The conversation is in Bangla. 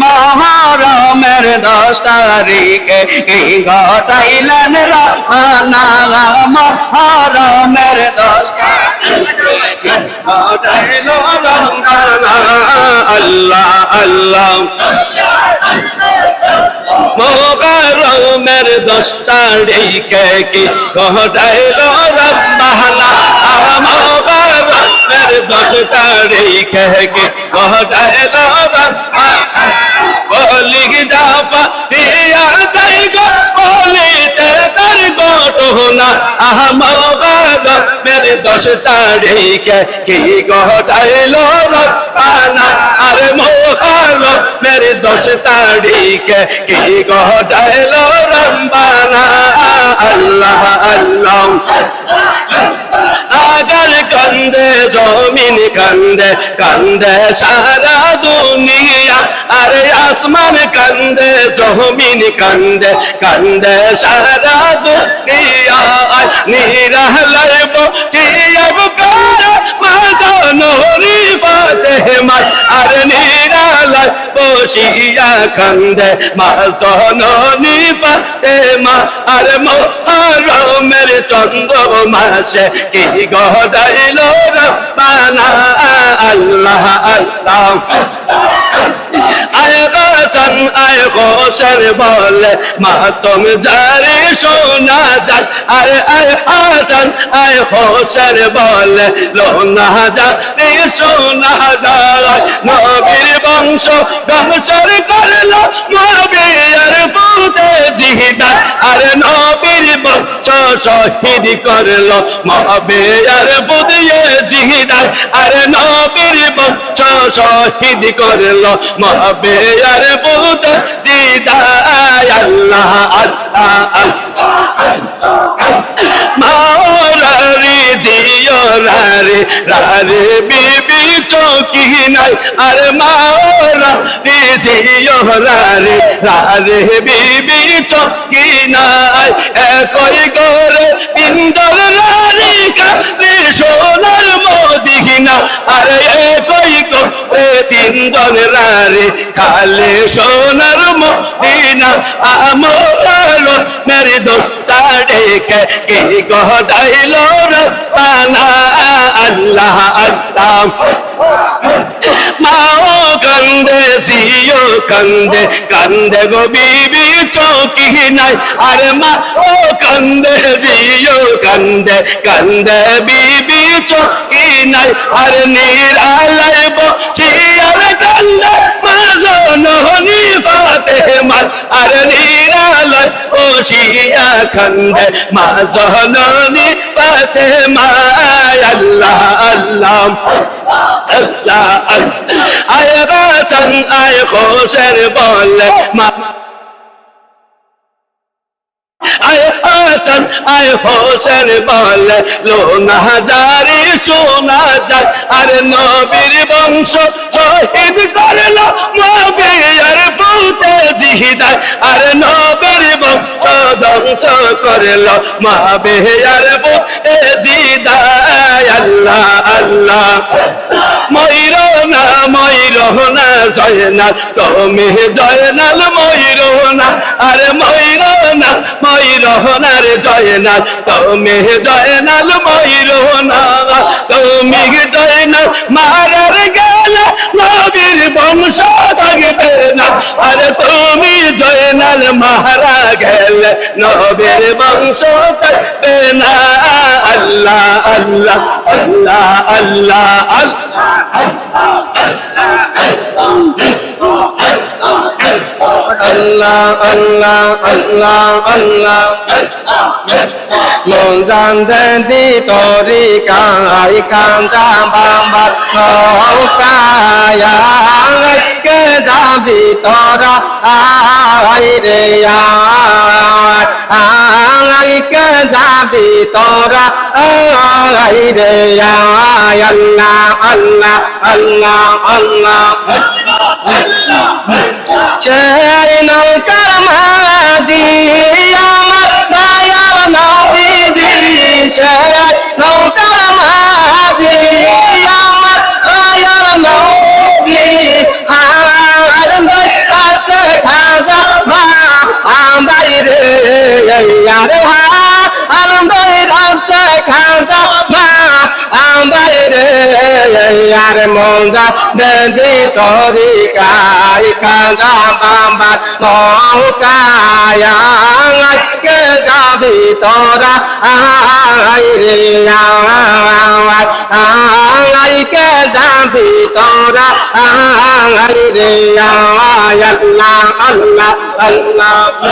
মহরমের 10 তারিখে কি ঘটাইলেন রব্বানা মহরমের 10 তারিখে ঘটাইল রব্বানা আল্লাহ আল্লাহ মহরমের 10 তারিখে কি ঘটাইল রব্বানা মহরমের 10 তারিখে কি ঘটাইল রব্বানা বলি যাবা দিয়া যাই গো বলিতে তার ঘটনা মহরমের 10 তারিখে কি ঘটাইল রব্বানা আরে মহরমের 10 তারিখে কি ঘটাইল রব্বানা আল্লাহ আল্লাহ আগার কান্দে জমিন কান্দে কান্দে সারা দুনিয়া আরে আসমান কান্দে জমিন কান্দে কান্দে সারা দুনিয়া নিরালায় বচিয়াব কার মাঝনরি ফাতেমা আরে নিরালায় বসিয়া কান্দে মাঝনরি ফাতেমা আরে মহরমের চন্দ্র মাসে কি ঘটাইল রব্বানা আল্লাহ আল্লাহ আয় হাসান আয় হোসেন বলে মাতম জারি শোনা যায় আরে আয় হাসান আয় হোসেন বলে লোনা জারি শোনা যায় নবীর বংশ বংশর করলো নবীর পুতে জিহাদ আরে নবীর বংশ শহীদ করলো নবীর পুতে জিহাদ আরে নবীর বংশ শহীদ করলো নবীর পুতে জিহাদ আল্লাহ আল্লাহ মাওলারি জিও রারে রারে বিবি চৌকি নাই আরে মাওলারি জিও রারে রারে বিবি চৌকি নাই একই গরে ইন্দর রারি কালে সোনার মদিনা আরে একই গরে ইন্দর রারি কালে সোনার মদিনা আমল মেরে দোস্তা ডেকে কি ঘটাইল রব্বানা আল্লাহ আল্লাহ মাও কান্দে সিও কান্দে কান্দে গো বিবি চৌকি নাই আরে মা ও কান্দে সিও কান্দে কান্দে বিবি চৌকি নাই আরে নিরালায় বচিয়ার কান্দে মাজননি ফাতেমা আরে নিরালায় বসিয়া কান্দে মাজননি ফাতেমা আল্লাহ আল্লাহ আল্লাহ আয় হাসান আয় হোসেন বলে মা আয় হাসান আয় হোসেন বলে লোনা জারি শোনা যায় আরে নবীর বংশ শহীদ করলো নবীর পুতে জিহাদ আরে নবীর বংশ ধ্বংস করলো নবীর পুতে জিহাদ আল্লাহ আল্লাহ ময়ূর না জয়নাল তুমি জয়নাল ময়ূর না আরে ময়ূর না রে জয়নাল তুমি জয়নাল ময়ূর না তুমি জয়নাল মারার গেলে নবীর বংশ থাকবে না আরে তুমি জয়নাল মারা গেলে নবীর বংশ থাকবে না আল্লাহ আল্লাহ আল্লাহ আল্লাহ আল্লাহ আল্লাহ আল্লাহ আল্লাহ মন জানতে দি তোরি কাই কান্দা বাবা নৌকায়া কে যাবি তোরা আই রে আই কে যাবি তোরা আই রে আল্লাহ আল্লাহ আল্লাহ আল্লাহ সেই নৌকার মাঝি আমার দয়াল নবীজি সেই নৌকার মাঝি আমার দয়াল নবী আর মজা দেদি তরিকায় খাজা বাবার নৌকায় আজকে যাবি তোরা আই রে আইকে যাবি তোরা আই রে আল্লাহ আল্লাহ আল্লাহ